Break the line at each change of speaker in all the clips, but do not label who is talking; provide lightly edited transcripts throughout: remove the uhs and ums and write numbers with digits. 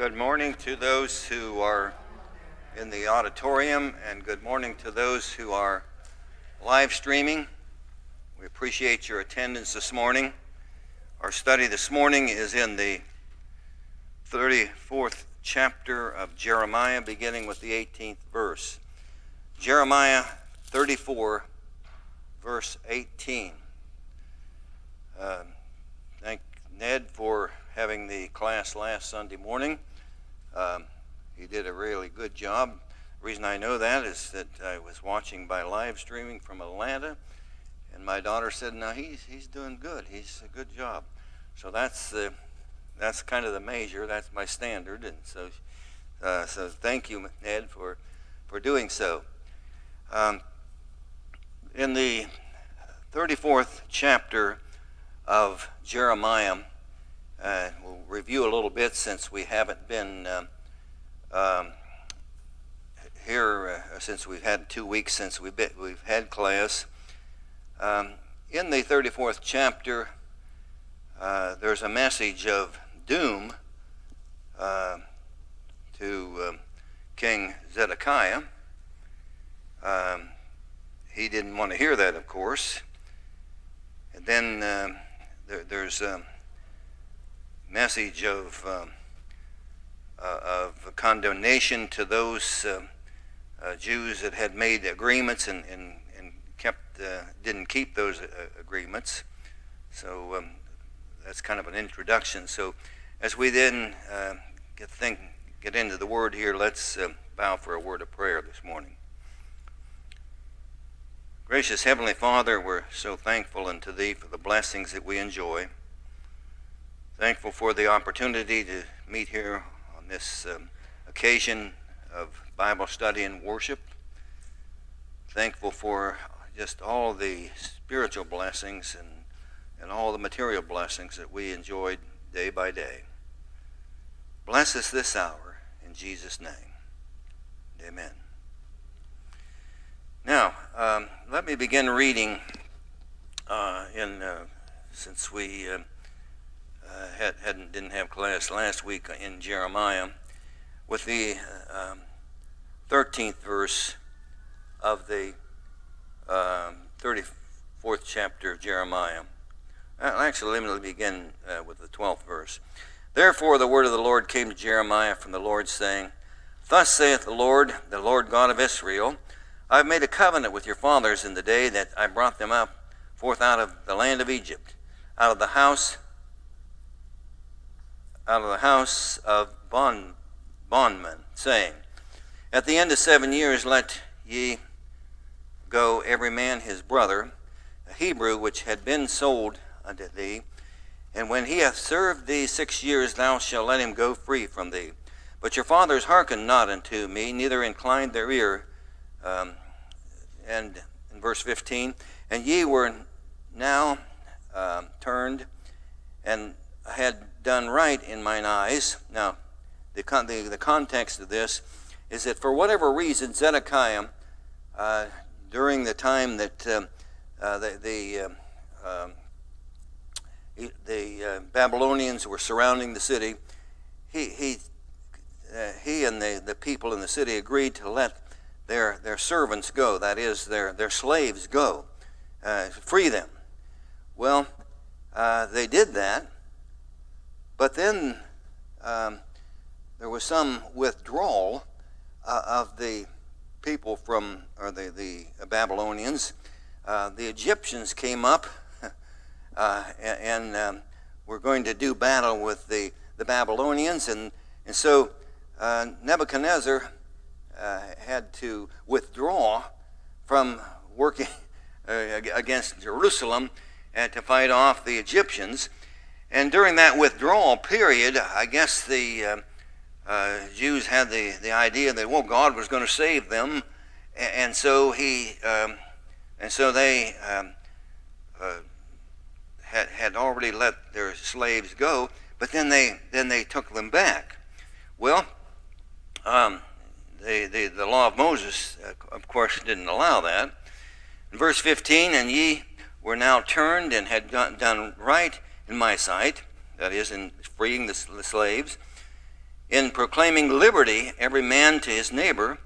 Good morning to those who are in the auditorium, and good morning to those who are live streaming. We appreciate your attendance this morning. Our study this morning is in the 34th chapter of Jeremiah, beginning with the 18th verse. Jeremiah 34, verse 18. Thank Ned for having the class last Sunday morning. He did a really good job. The reason I know that is that I was watching by live streaming from Atlanta, and my daughter said, "No, he's doing good. He's a good job." So that's kind of the measure. That's my standard, and so thank you, Ned, for doing so. In the 34th chapter of Jeremiah, we'll review a little bit since we haven't been here since we've had 2 weeks since we've had class. In the 34th chapter, there's a message of doom to King Zedekiah. He didn't want to hear that, of course. And then there's a message of condemnation to those Jews that had made agreements and didn't keep those agreements. So that's kind of an introduction. So as we then get into the word here, let's bow for a word of prayer this morning. Gracious Heavenly Father, we're so thankful unto Thee for the blessings that we enjoy. Thankful for the opportunity to meet here on this occasion of Bible study and worship. Thankful for just all the spiritual blessings and all the material blessings that we enjoyed day by day. Bless us this hour in Jesus' name. Amen. Now, let me begin reading since we didn't have class last week in Jeremiah, with the 13th verse of the 34th chapter of Jeremiah. Actually, let me begin with the 12th verse. Therefore the word of the Lord came to Jeremiah from the Lord, saying, Thus saith the Lord God of Israel, I have made a covenant with your fathers in the day that I brought them up forth out of the land of Egypt, out of the house of bondmen, saying, At the end of 7 years let ye go every man his brother, a Hebrew which had been sold unto thee, and when he hath served thee 6 years, thou shalt let him go free from thee. But your fathers hearkened not unto me, neither inclined their ear. And in verse 15, and ye were now turned, and had done right in mine eyes. Now, the context of this is that for whatever reason, Zedekiah, during the time that the Babylonians were surrounding the city, he and the people in the city agreed to let their servants go, that is, their slaves go, free them. Well, they did that, but then there was some withdrawal of the people the Babylonians. The Egyptians came up and were going to do battle with the Babylonians, and so Nebuchadnezzar had to withdraw from working against Jerusalem and to fight off the Egyptians. And during that withdrawal period, I guess the Jews had the idea that, well, God was going to save them, and so they had already let their slaves go, but then they took them back. Well, the law of Moses, of course, didn't allow that. In verse 15, and ye were now turned and had done right in my sight, that is, in freeing the slaves. in proclaiming liberty every man to his neighbor,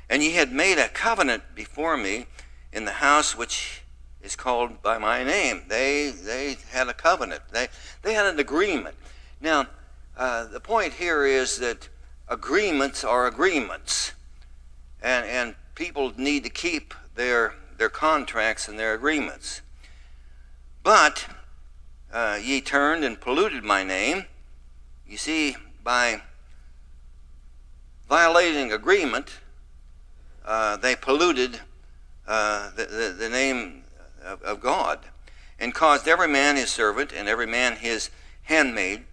and ye had made a covenant before me in the house which is called by my name. They had a covenant. They had an agreement. Now, the point here is that agreements are agreements, and people need to keep their contracts and their agreements. But ye turned and polluted my name. You see, by violating agreement, they polluted the name of God, and caused every man his servant and every man his handmaid,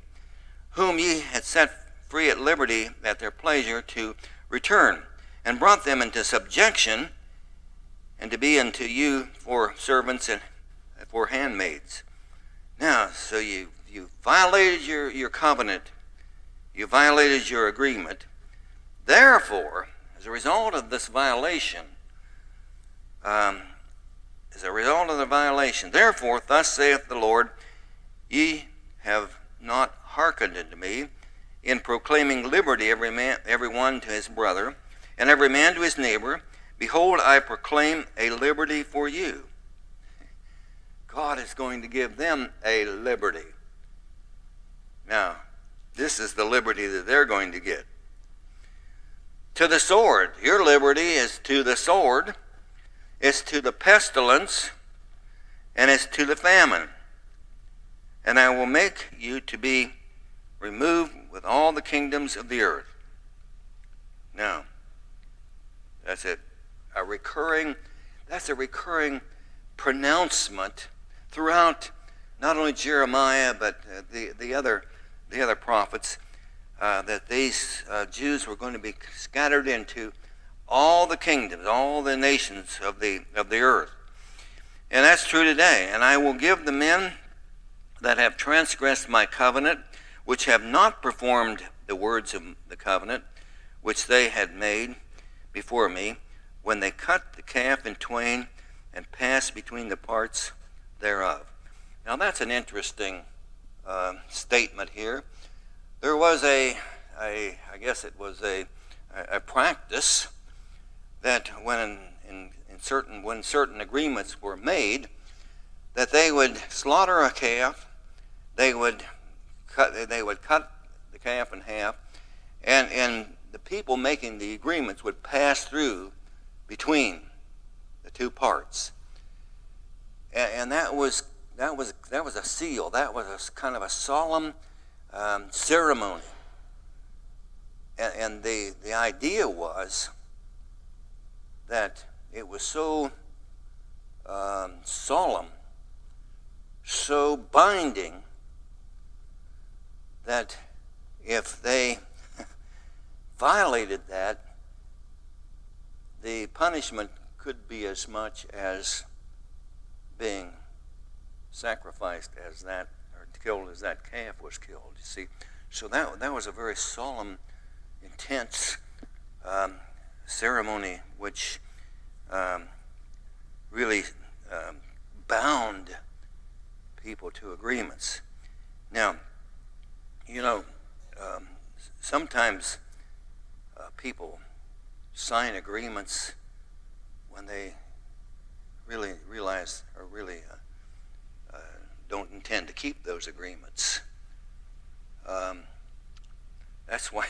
whom ye had set free at liberty at their pleasure, to return, and brought them into subjection, and to be unto you for servants and for handmaids. Now, so you violated your covenant, you violated your agreement. Therefore, as a result of this violation, therefore, thus saith the Lord, ye have not hearkened unto me in proclaiming liberty every one to his brother, and every man to his neighbor. Behold, I proclaim a liberty for you. God is going to give them a liberty. Now, this is the liberty that they're going to get. To the sword. Your liberty is to the sword, it's to the pestilence, and it's to the famine. And I will make you to be removed with all the kingdoms of the earth. Now, that's it. That's a recurring pronouncement throughout not only Jeremiah but the other prophets, that these Jews were going to be scattered into all the kingdoms, all the nations of the earth. And that's true today. And I will give the men that have transgressed my covenant, which have not performed the words of the covenant, which they had made before me, when they cut the calf in twain and passed between the parts thereof. Now that's an interesting statement here. There was I guess it was a practice that when certain agreements were made, that they would slaughter a calf, they would cut the calf in half, and the people making the agreements would pass through between the two parts, and that was a seal. That was a kind of a solemn ceremony, and the idea was that it was so solemn, so binding, that if they violated that, the punishment could be as much as being sacrificed as that, or killed as that calf was killed. You see, so that was a very solemn, intense ceremony, which really bound people to agreements. Now, sometimes people sign agreements when they really realize or really don't intend to keep those agreements. That's one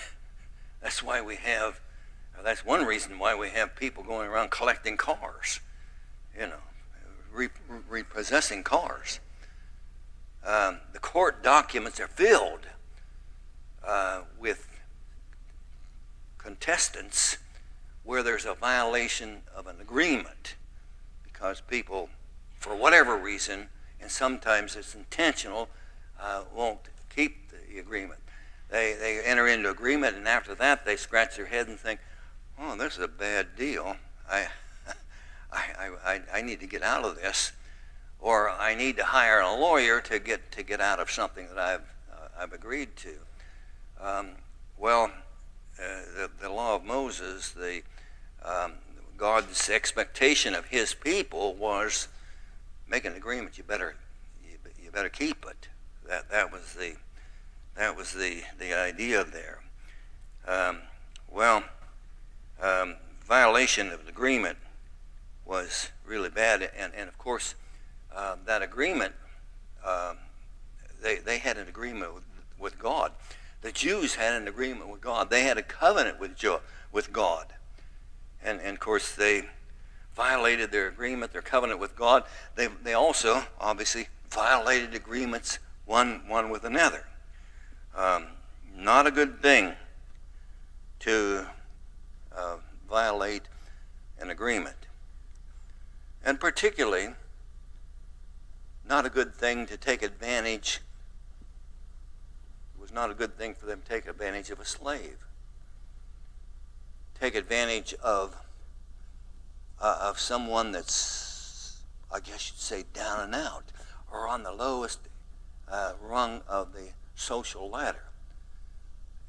reason why we have people going around collecting cars, repossessing cars. The court documents are filled with contestants where there's a violation of an agreement, because people, for whatever reason, and sometimes it's intentional, won't keep the agreement. They enter into agreement, and after that they scratch their head and think, "Oh, this is a bad deal. I need to get out of this, or I need to hire a lawyer to get out of something that I've agreed to." The law of Moses, God's expectation of His people was make an agreement. You better keep it. That was the idea there. Um, well, violation of the agreement was really bad, and of course, that agreement, they had an agreement with God. The Jews had an agreement with God. They had a covenant with God. And of course, they violated their agreement, their covenant with God. They also, obviously, violated agreements one with another. Not a good thing to violate an agreement. And particularly, not a good thing to take advantage. It was not a good thing for them to take advantage of a slave. Take advantage of someone that's, I guess you'd say, down and out, or on the lowest rung of the social ladder.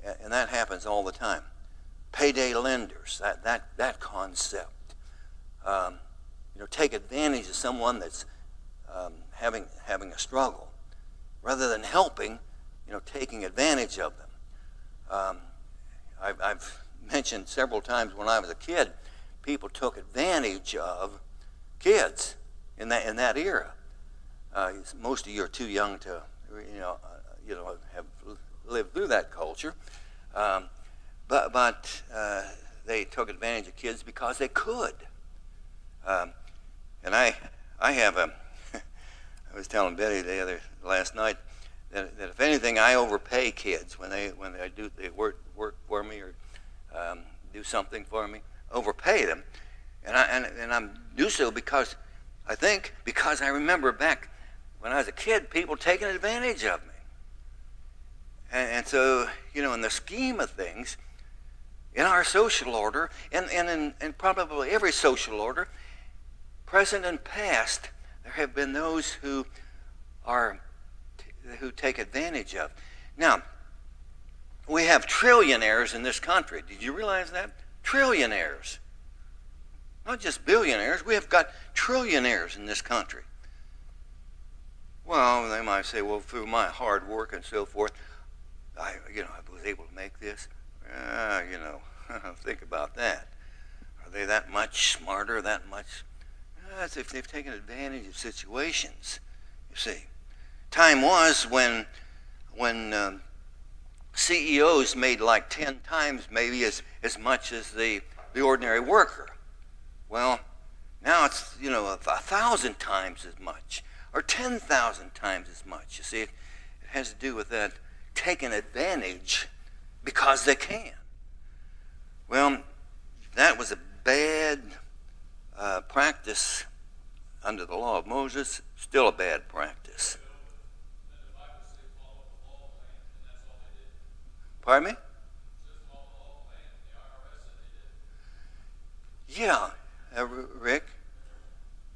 And that happens all the time. Payday lenders, that concept. Take advantage of someone that's having a struggle, rather than helping, taking advantage of them. I've mentioned several times when I was a kid, people took advantage of kids in that era. Most of you are too young to, have lived through that culture, but they took advantage of kids because they could. And I have I was telling Betty last night that if anything, I overpay kids when they work for me or do something for me, overpay them, and I do so because I remember back when I was a kid, people taking advantage of me, and so in the scheme of things, in our social order, and in probably every social order, present and past, there have been those who take advantage of. Now, we have trillionaires in this country. Did you realize that? Trillionaires. Not just billionaires. We have got trillionaires in this country. Well, they might say, well, through my hard work and so forth, I was able to make this. Think about that. Are they that much smarter, that much? That's if they've taken advantage of situations, you see. Time was when CEOs made like 10 times maybe as much as the ordinary worker. Well, now it's 1,000 times as much, or 10,000 times as much. You see, it has to do with that taking advantage because they can. Well, that was a bad practice under the law of Moses. Still a bad practice. Pardon me? Yeah,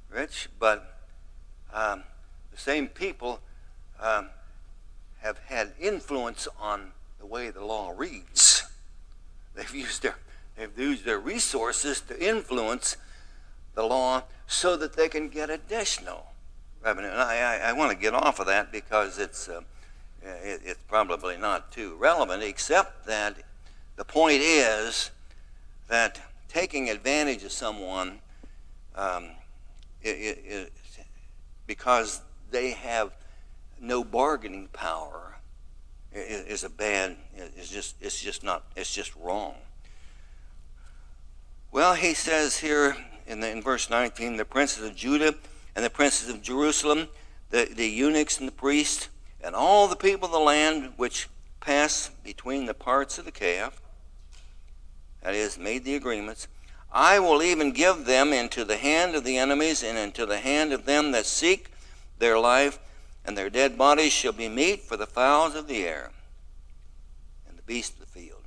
Rich, but the same people have had influence on the way the law reads. They've used their resources to influence the law so that they can get additional revenue. And I want to get off of that because it's probably not too relevant, except that the point is that taking advantage of someone because they have no bargaining power is just wrong. Well, he says here in verse 19, the princes of Judah and the princes of Jerusalem, the eunuchs and the priests, and all the people of the land which pass between the parts of the calf, that is, made the agreements, I will even give them into the hand of the enemies and into the hand of them that seek their life, and their dead bodies shall be meat for the fowls of the air and the beasts of the field.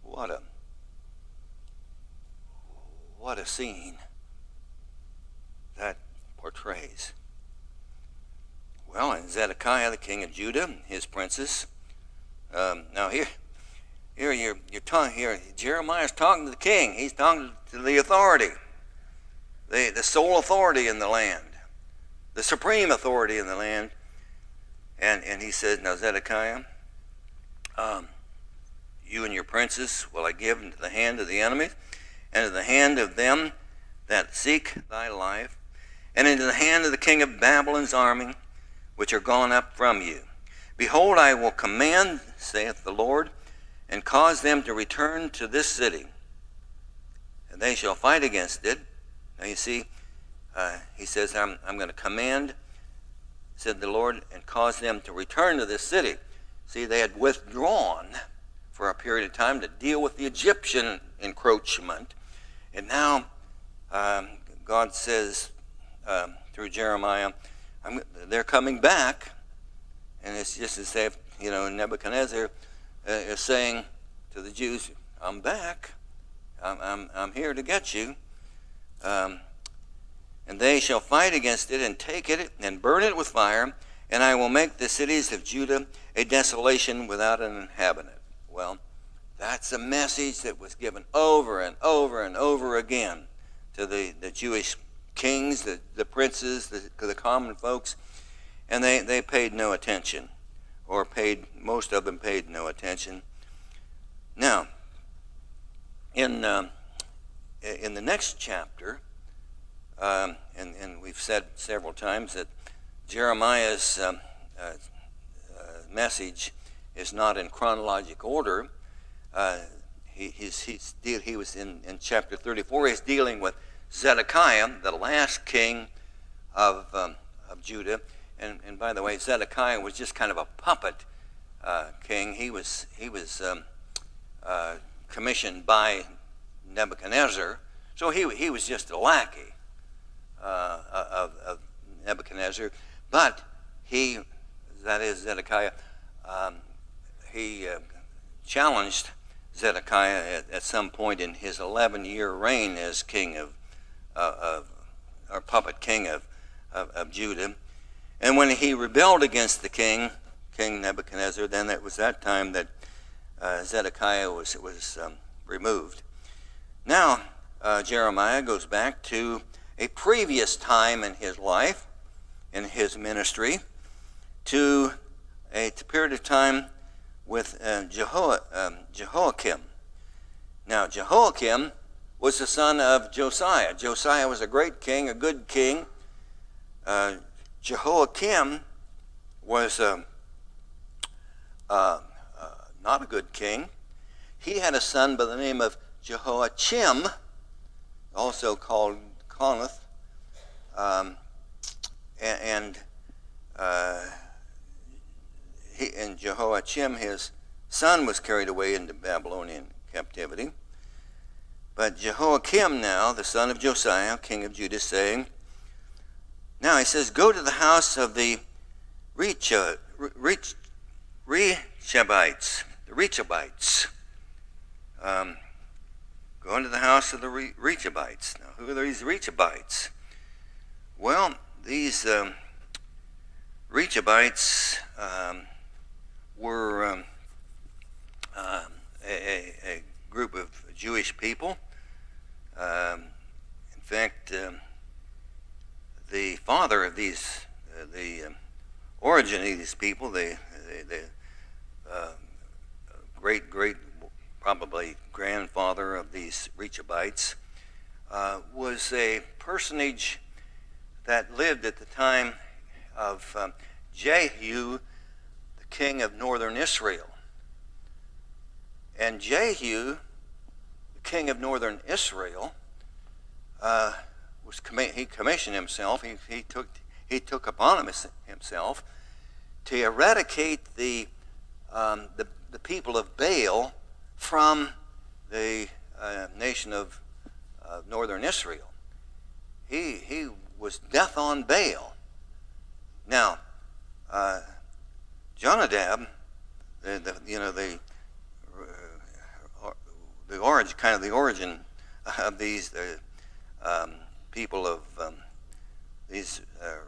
What a scene that portrays. Well, and Zedekiah, the king of Judah, his princes. Now here Jeremiah's talking to the king. He's talking to the authority, the sole authority in the land, the supreme authority in the land. And he says, now Zedekiah, You and your princes will I give into the hand of the enemy, and into the hand of them that seek thy life, and into the hand of the king of Babylon's army, which are gone up from you. Behold, I will command, saith the Lord, and cause them to return to this city, and they shall fight against it. Now you see, he says, I'm going to command, said the Lord, and cause them to return to this city. See, they had withdrawn for a period of time to deal with the Egyptian encroachment. And now God says through Jeremiah, they're coming back. And it's just as if, Nebuchadnezzar is saying to the Jews, I'm back. I'm here to get you. And they shall fight against it and take it and burn it with fire, and I will make the cities of Judah a desolation without an inhabitant. Well, that's a message that was given over and over and over again to the Jewish kings, the princes, the common folks, and they paid no attention, or most of them paid no attention. Now, in the next chapter, and we've said several times that Jeremiah's message is not in chronological order. He was in chapter 34. He's dealing with Zedekiah, the last king of Judah. And by the way, Zedekiah was just kind of a puppet king. He was commissioned by Nebuchadnezzar, so he was just a lackey of Nebuchadnezzar. But Zedekiah, he challenged Zedekiah at some point in his 11-year reign as king or puppet king of Judah. And when he rebelled against the King Nebuchadnezzar, then it was that time that Zedekiah was removed. Now, Jeremiah goes back to a previous time in his life, in his ministry, to a period of time with Jehoiakim. Now, Jehoiakim was the son of Josiah. Josiah was a great king, a good king. Jehoiakim was not a good king. He had a son by the name of Jehoiachim, also called Coneth, and Jehoiachim, his son, was carried away into Babylonian captivity. But Jehoiakim now, the son of Josiah, king of Judah, saying, now he says, go to the house of the Reachabites. Go into the house of the Reachabites. Now, who are these Reachabites? Well, these Reachabites were a group of Jewish people. In fact, the father of these, the origin of these people, the great probably grandfather of these Reachabites, was a personage that lived at the time of Jehu, the king of northern Israel. And Jehu, the king of northern Israel, he commissioned himself. He took upon himself to eradicate the people of Baal from the nation of northern Israel. He was death on Baal. Now, Jonadab, the origin of these people of these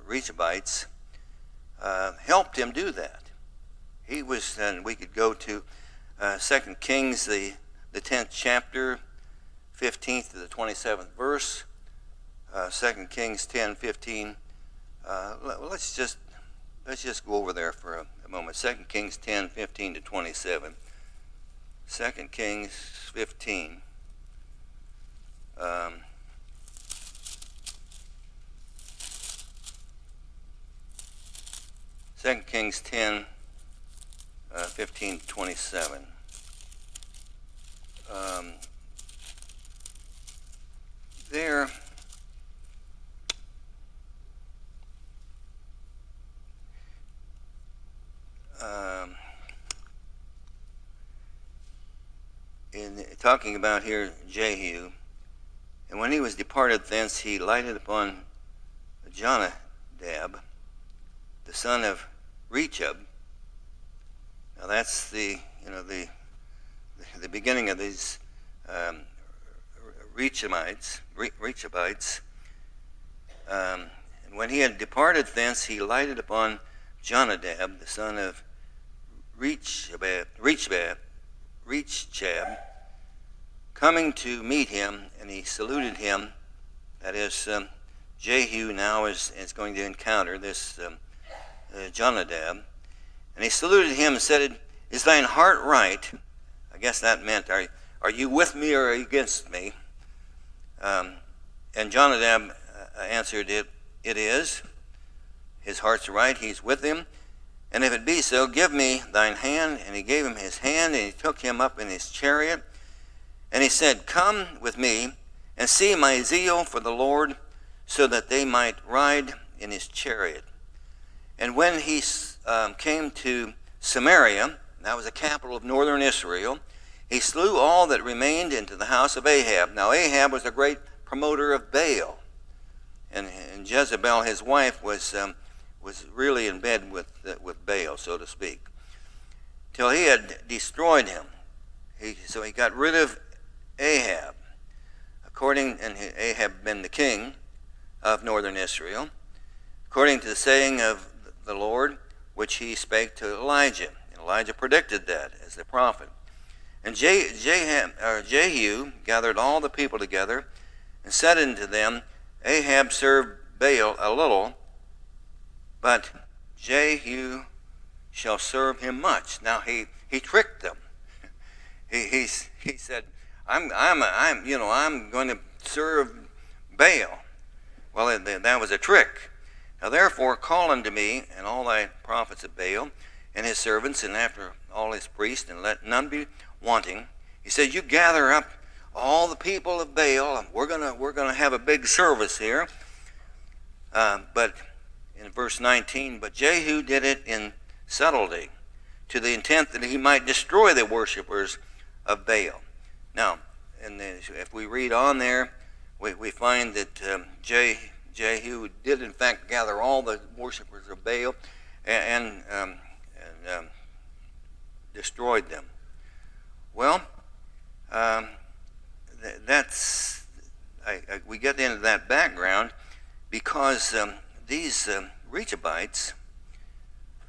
Reachabites helped him do that. He was, and we could go to 2 Kings, the 10th chapter, 15th to the 27th verse. 2 Kings 10:15. Let's just go over there for a moment. 2 Kings 10:15 to 27. 2 Kings 15. 2 Kings 10, 15, 27. There, in talking about here Jehu, and when he was departed thence, he lighted upon Jonadab, the son of Rechab. Now that's the beginning of these Reachabites. And when he had departed thence, he lighted upon Jonadab, the son of Reachab, coming to meet him, and he saluted him. That is, Jehu now is going to encounter this Jonadab. And he saluted him and said, "Is thine heart right?" I guess that meant, are you with me or are you against me? And Jonadab answered, it is. His heart's right, he's with him. And if it be so, give me thine hand. And he gave him his hand, and he took him up in his chariot. And he said, "Come with me, and see my zeal for the Lord, so that they might ride in his chariot." And when he came to Samaria, that was the capital of northern Israel, he slew all that remained into the house of Ahab. Now Ahab was a great promoter of Baal, and Jezebel, his wife, was really in bed with Baal, so to speak, till he had destroyed him. So he got rid of Ahab, and Ahab been the king of northern Israel, according to the saying of the Lord, which he spake to Elijah. And Elijah predicted that as the prophet. And Jehu gathered all the people together and said unto them, "Ahab served Baal a little, but Jehu shall serve him much." Now he tricked them. He said, I'm going to serve Baal. Well, that was a trick. Now therefore call unto me and all thy prophets of Baal and his servants, and after all his priests, and let none be wanting. He said, you gather up all the people of Baal, and we're gonna have a big service here. But in verse 19, but Jehu did it in subtlety, to the intent that he might destroy the worshipers of Baal. Now, if we read on there, we find that Jehu did in fact gather all the worshipers of Baal and destroyed them. Well, we get into that background because these Reachabites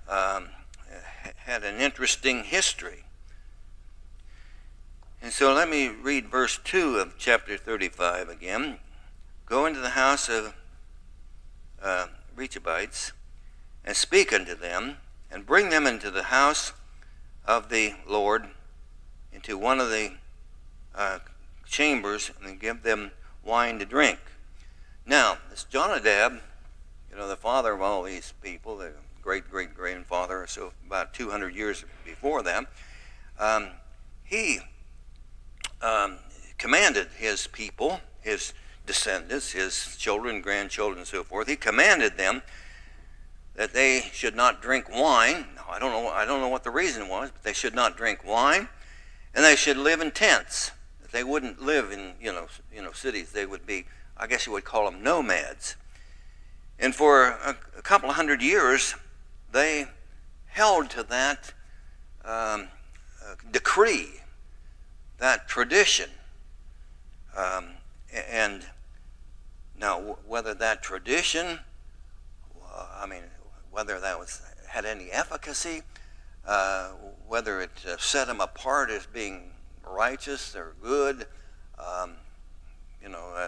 had an interesting history. And so let me read verse 2 of chapter 35 again. Go into the house of Reachabites, and speak unto them, and bring them into the house of the Lord, into one of the chambers, and give them wine to drink. Now, this Jonadab, the father of all these people, the great-great-grandfather, so about 200 years before them, he commanded his people, his descendants, his children, grandchildren, and so forth. He commanded them that they should not drink wine. Now, I don't know what the reason was, but they should not drink wine, and they should live in tents. That they wouldn't live in cities. They would be, I guess you would call them, nomads. And for a couple of hundred years, they held to that decree, that tradition. And now, whether that tradition, whether that had any efficacy, whether it set them apart as being righteous or good,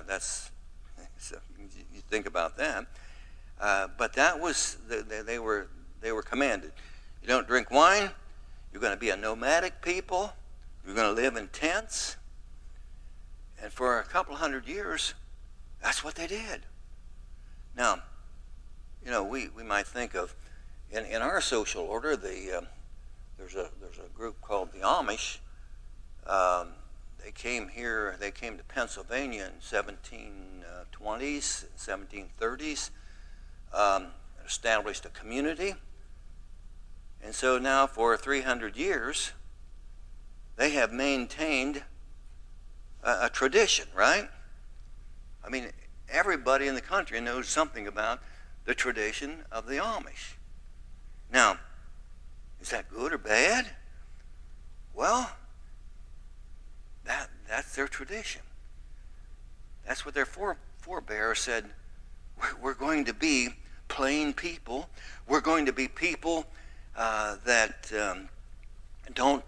that's, so you think about that. But that was, they were commanded. You don't drink wine, you're going to be a nomadic people, You're going to live in tents. And for a couple hundred years, that's what they did. Now, we might think of, in our social order, there's a group called the Amish. They came to Pennsylvania in 1720s, 1730s, established a community. And so now for 300 years, they have maintained a tradition, right? I mean, everybody in the country knows something about the tradition of the Amish. Now, is that good or bad? Well, that's their tradition. That's what their forebears said. We're going to be plain people. We're going to be people that don't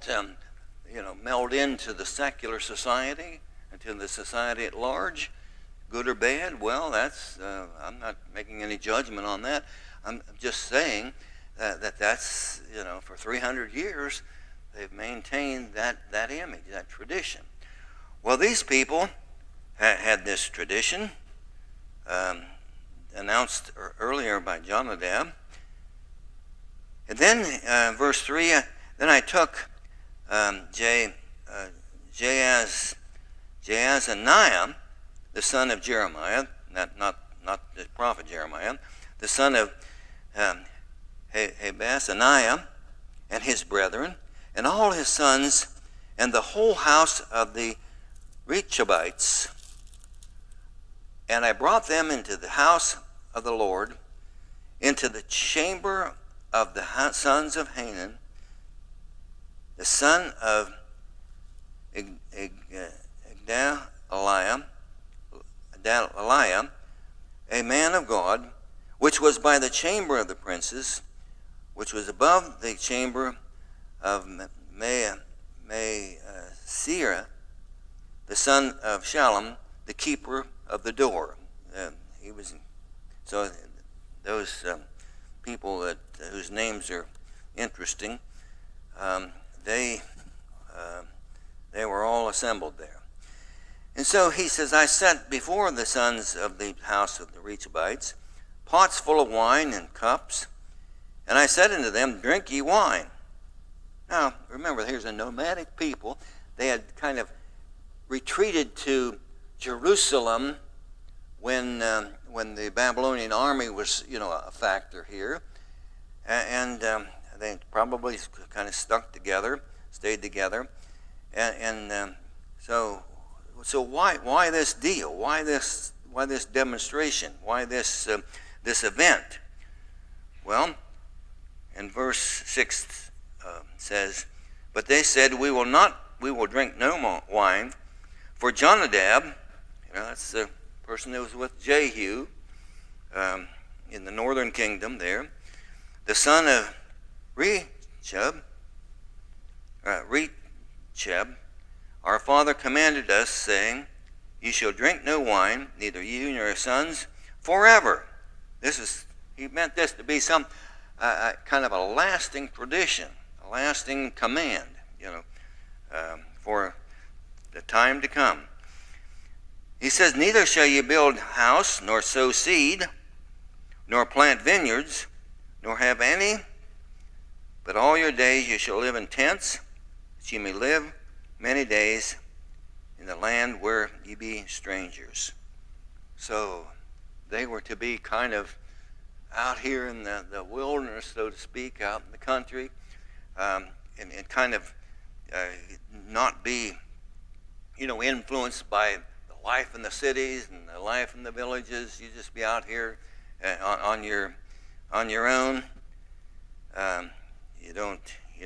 meld into the secular society, into the society at large. Good or bad? Well, that's I'm not making any judgment on that. I'm just saying that's for 300 years they've maintained that image, that tradition. Well, these people had this tradition announced earlier by Jonadab. And then verse 3, then I took Jaazaniah, the son of Jeremiah, not the prophet Jeremiah, the son of Habasaniah, and his brethren, and all his sons, and the whole house of the Reachabites. And I brought them into the house of the Lord, into the chamber of the sons of Hanan, the son of Adaliah, a man of God, which was by the chamber of the princes, which was above the chamber of Maaseiah, the son of Shallum, the keeper of the door. So those people whose names are interesting, they were all assembled there. And so he says, I set before the sons of the house of the Reachabites pots full of wine and cups, and I said unto them, drink ye wine. Now, remember, here's a nomadic people. They had kind of retreated to Jerusalem when the Babylonian army was, a factor here. And they probably kind of stuck together, stayed together. So why this deal? Why this demonstration? Why this event? Well, in verse 6 says, but they said, we will drink no more wine, for Jonadab, that's the person that was with Jehu in the northern kingdom there, the son of Reachab, our father commanded us, saying, you shall drink no wine, neither you nor your sons, forever. He meant this to be some kind of a lasting tradition, a lasting command, for the time to come. He says, neither shall ye build house, nor sow seed, nor plant vineyards, nor have any, but all your days you shall live in tents, that ye may live many days in the land where ye be strangers. So they were to be kind of out here in the wilderness, so to speak, out in the country, and kind of not be, influenced by the life in the cities and the life in the villages. You just be out here on your own. You're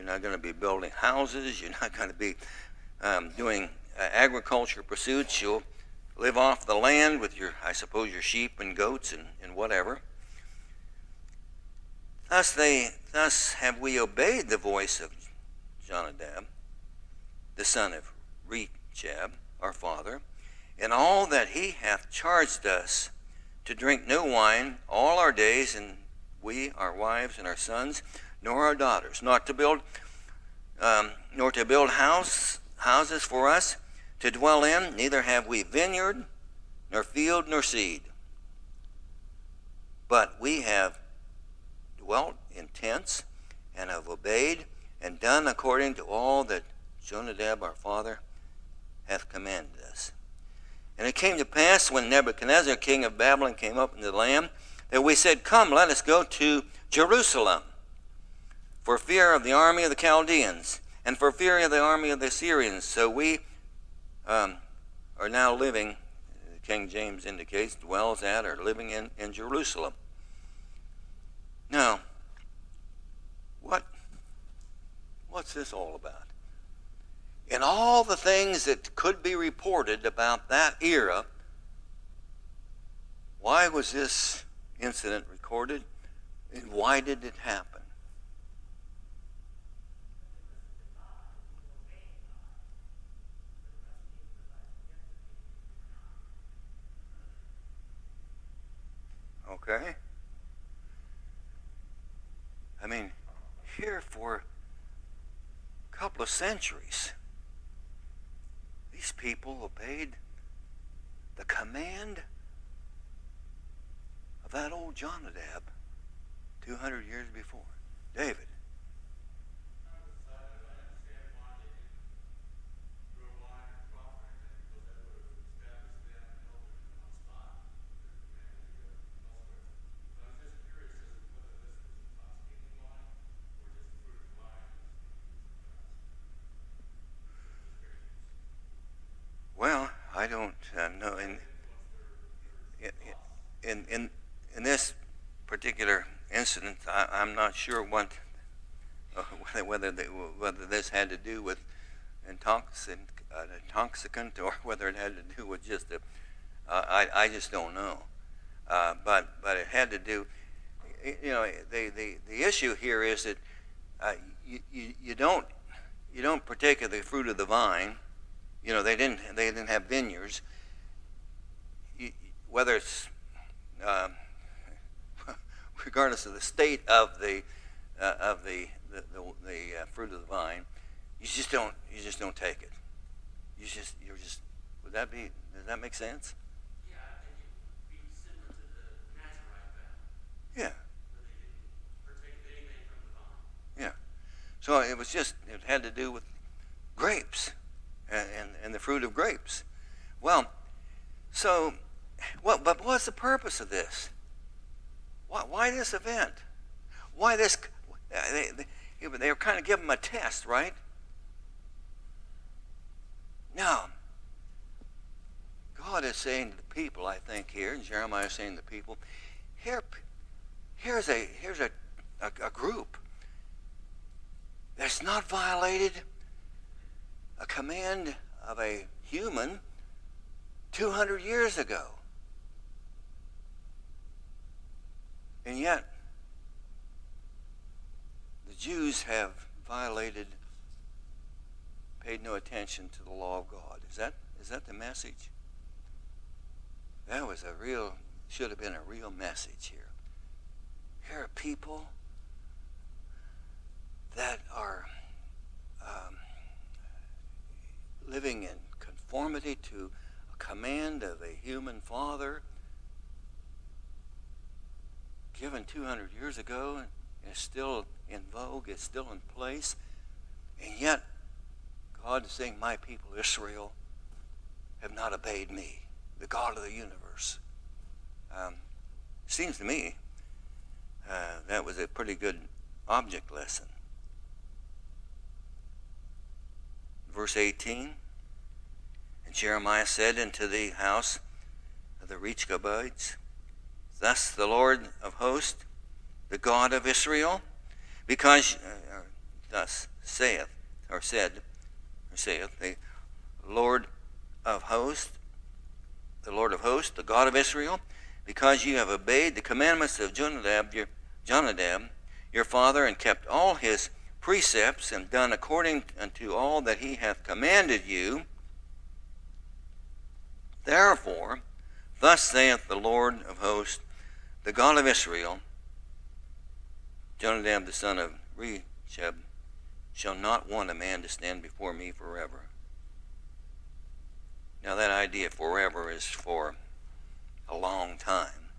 not going to be building houses. You're not going to be doing agriculture pursuits. You'll live off the land with your sheep and goats and whatever. Thus have we obeyed the voice of Jonadab, the son of Rechab, our father, in all that he hath charged us, to drink no wine all our days, and we, our wives, and our sons, nor our daughters, nor to build house houses for us to dwell in, neither have we vineyard, nor field, nor seed. But we have dwelt in tents, and have obeyed, and done according to all that Jonadab our father hath commanded us. And it came to pass, when Nebuchadnezzar king of Babylon came up into the land, that we said, Come, let us go to Jerusalem, for fear of the army of the Chaldeans, and for fear of the army of the Assyrians. So we are now living, King James indicates, dwells at or living in Jerusalem. Now, what's this all about? In all the things that could be reported about that era, why was this incident recorded, and why did it happen? Okay? I mean, here for a couple of centuries, these people obeyed the command of that old Jonadab 200 years before. David. Well, I don't know. In this particular incident, I'm not sure what whether this had to do with intoxicant or whether it had to do with just I just don't know. But it had to do. You know, the issue here is that you don't partake of the fruit of the vine. You know, they didn't have vineyards. Whether it's regardless of the state of the fruit of the vine, you just don't take it. You're just. Would that be? Does that make sense?
Yeah, I think it would be similar to the Nazarite vow.
Yeah.
Where they didn't partake of anything from the vine.
Yeah. So it had to do with grapes. And the fruit of grapes. Well, but what's the purpose of this? Why this event? Why this? They were kind of giving them a test, right? Now, God is saying to the people, I think here, and Jeremiah is saying to the people, here's a group that's not violated a command of a human 200 years ago. And yet, the Jews have paid no attention to the law of God. Is that the message? That should have been a real message here. Here are people that are living in conformity to a command of a human father given 200 years ago, and is still in vogue, it's still in place, and yet God is saying, my people Israel have not obeyed me, the God of the universe. Seems to me that was a pretty good object lesson. Verse 18, and Jeremiah said unto the house of the Reachabites, thus the Lord of hosts, the God of Israel, because thus saith the Lord of hosts, the God of Israel, because you have obeyed the commandments of Jonadab your father, and kept all his precepts, and done according unto all that he hath commanded you. Therefore, thus saith the Lord of hosts, the God of Israel, Jonadab the son of Rechab shall not want a man to stand before me forever. Now that idea forever is for a long time.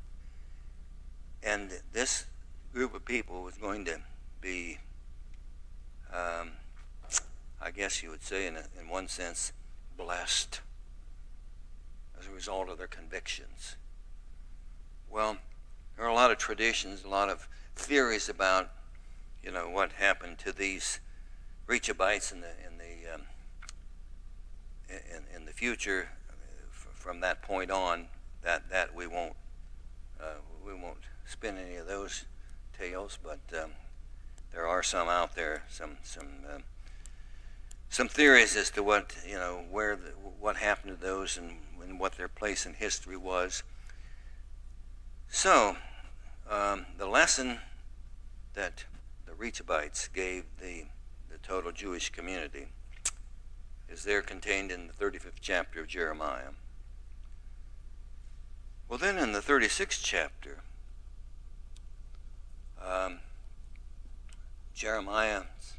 And this group of people was going to be, I guess you would say in one sense, blessed as a result of their convictions. Well, there are a lot of traditions, a lot of theories about, what happened to these Reachabites in the future. From that point on, that we won't spin any of those tales, but there are some out there, some theories as to what what happened to those and what their place in history was. So, the lesson that the Reachabites gave the total Jewish community is there contained in the 35th chapter of Jeremiah. Well, then in the 36th chapter, Jeremiah's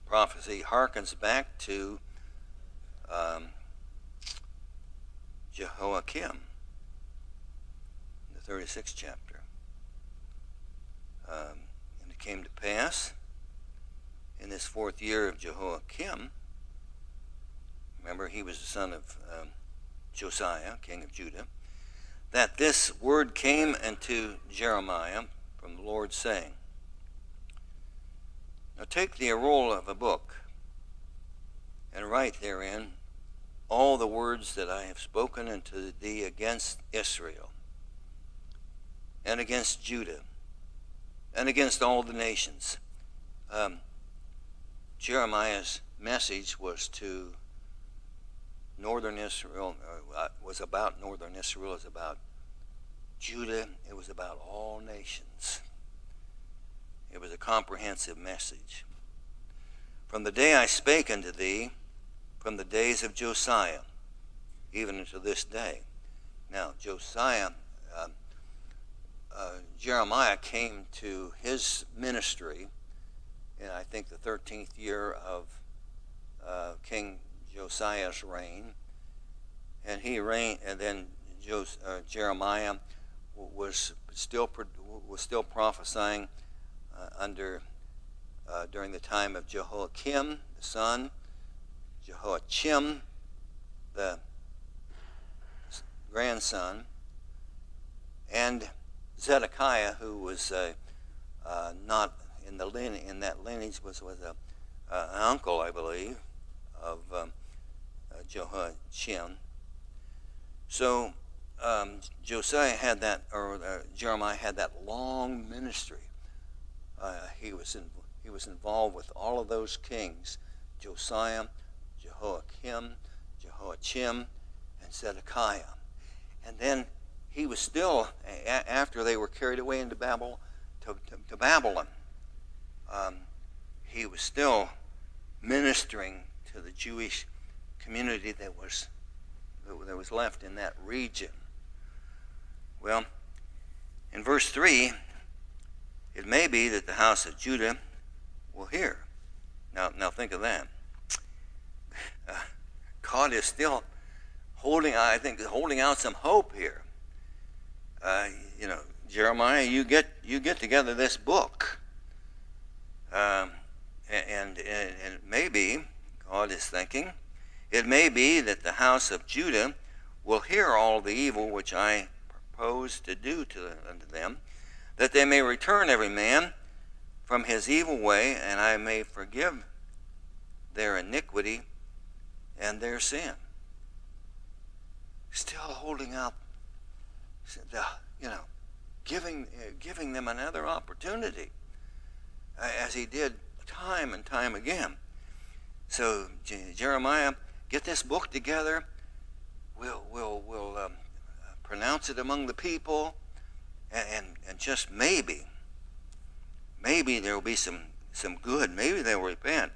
prophecy harkens back to Jehoiakim, in the 36th chapter. And it came to pass in this 4th year of Jehoiakim, remember he was the son of Josiah, king of Judah, that this word came unto Jeremiah from the Lord, saying, Now take thee a roll of a book, and write therein all the words that I have spoken unto thee against Israel, and against Judah, and against all the nations. Jeremiah's message was to northern Israel, was about northern Israel, it was about Judah, it was about all nations. It was a comprehensive message. From the day I spake unto thee, from the days of Josiah, even unto this day. Now, Jeremiah came to his ministry in, I think, the 13th year of King Josiah's reign, and he reigned, and then Jeremiah was still prophesying during the time of Jehoiakim, the son, Jehoiachim, the grandson, and Zedekiah, who was not in that lineage, was an uncle, I believe, of Jehoiachim. So Jeremiah had that long ministry. He was involved with all of those kings: Josiah, Jehoiakim, Jehoiachim, and Zedekiah. And then he was still, after they were carried away into Babylon, he was still ministering to the Jewish community that was left in that region. Well, in verse 3, it may be that the house of Judah will hear. Now think of that. God is still holding out some hope here. Jeremiah, you get together this book, and maybe God is thinking, it may be that the house of Judah will hear all the evil which I propose to do unto them, that they may return every man from his evil way, and I may forgive their iniquity and their sin. Still holding out, giving them another opportunity, as he did time and time again. So Jeremiah, get this book together. We'll pronounce it among the people, and just maybe there will be some good. Maybe they'll repent.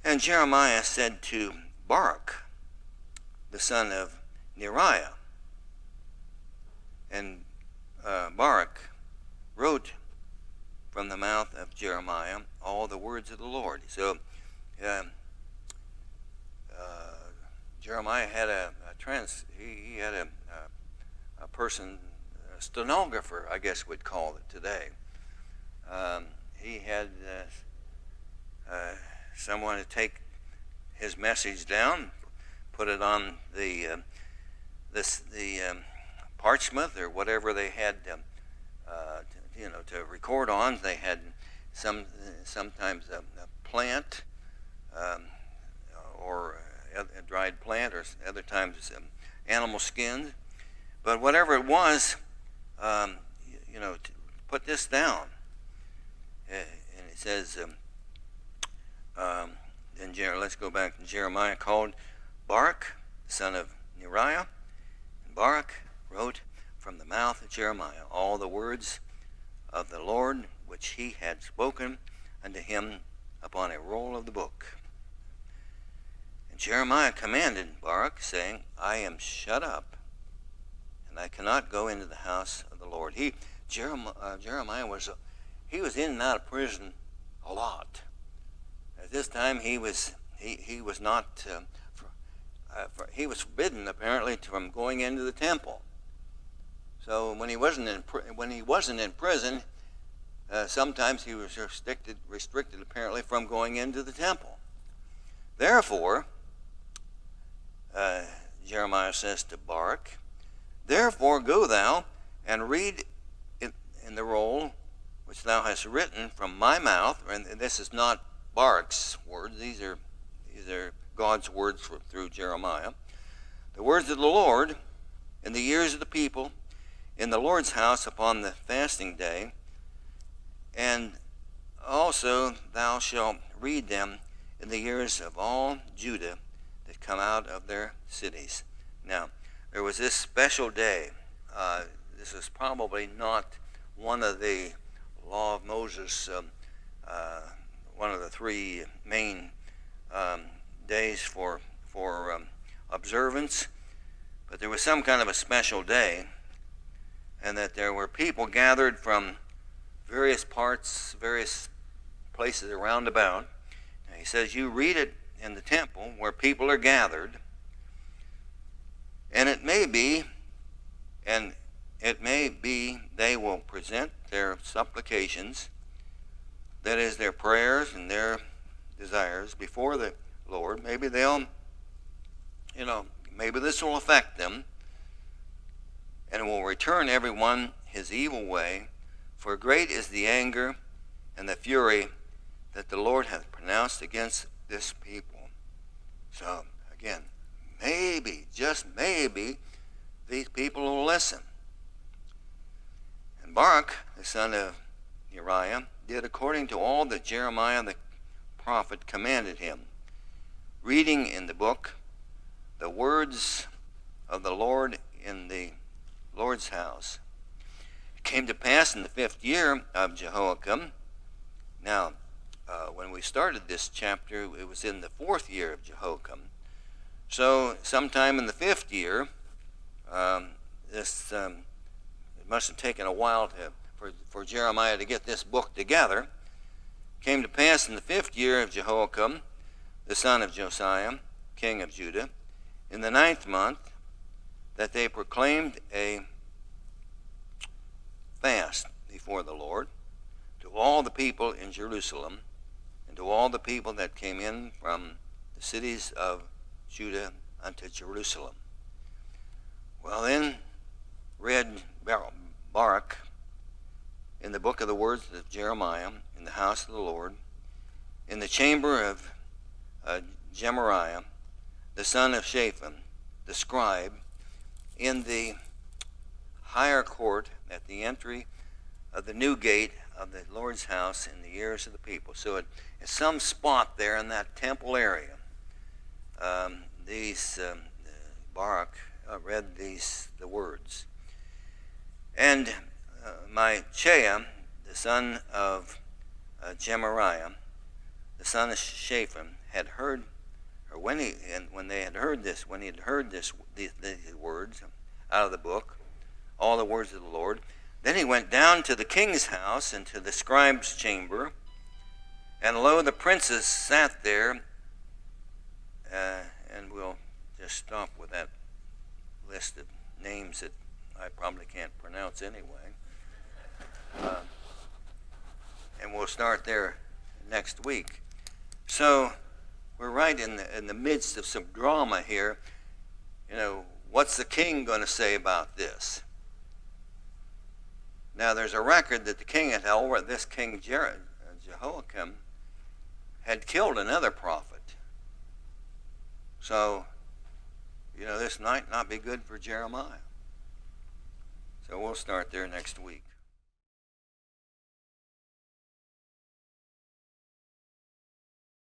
And Jeremiah said to Baruch, the son of Neriah, and Baruch wrote from the mouth of Jeremiah all the words of the Lord. So Jeremiah had he had a person, a stenographer, I guess we'd call it today. He had someone to take his message down, put it on the parchment or whatever they had, to record on. They had sometimes a plant or a dried plant, or other times animal skins. But whatever it was, to put this down. And it says, let's go back to Jeremiah, called Baruch, son of Neriah. And Baruch wrote from the mouth of Jeremiah all the words of the Lord which he had spoken unto him upon a roll of the book. And Jeremiah commanded Baruch, saying, I am shut up, and I cannot go into the house of the Lord. Jeremiah was in and out of prison a lot. At this time, he was not. He was forbidden apparently from going into the temple. So when he wasn't in prison, sometimes he was restricted apparently from going into the temple. Therefore, Jeremiah says to Baruch, therefore go thou and read in the roll which thou hast written from my mouth. And this is not Baruch's words; these are God's words through Jeremiah. The words of the Lord in the ears of the people in the Lord's house upon the fasting day, and also thou shalt read them in the ears of all Judah that come out of their cities. Now, there was this special day. This is probably not one of the Law of Moses, one of the three main days for observance, but there was some kind of a special day, and that there were people gathered from various places around about. And he says, you read it in the temple where people are gathered, and it may be they will present their supplications, that is, their prayers and their desires before the Lord. Maybe maybe this will affect them, and will return everyone his evil way, for great is the anger and the fury that the Lord hath pronounced against this people. So, again, maybe, just maybe, these people will listen. And Baruch, the son of Neriah, did according to all that Jeremiah the prophet commanded him, reading in the book the words of the Lord in the Lord's house. It came to pass in the 5th year of Jehoiakim. Now, when we started this chapter, it was in the 4th year of Jehoiakim. So, sometime in the 5th year, it must have taken a while for Jeremiah to get this book together. It came to pass in the 5th year of Jehoiakim, the son of Josiah, king of Judah, in the 9th month, that they proclaimed a fast before the Lord to all the people in Jerusalem, and to all the people that came in from the cities of Judah unto Jerusalem. Well, then read Baruch in the book of the words of Jeremiah in the house of the Lord, in the chamber of Gemariah, the son of Shaphan, the scribe, in the higher court at the entry of the new gate of the Lord's house in the ears of the people. So at some spot there in that temple area, Baruch read the words. And Micaiah, the son of Gemariah, the son of Shaphan, had heard, or when he had heard these words out of the book, all the words of the Lord, then he went down to the king's house and to the scribe's chamber, and lo, the princes sat there, and we'll just stop with that list of names that I probably can't pronounce anyway. And we'll start there next week. So we're right in the midst of some drama here. You know, what's the king going to say about this? Now, there's a record that the king had held where this king Jehoiakim had killed another prophet. So, you know, this might not be good for Jeremiah. So we'll start there next week.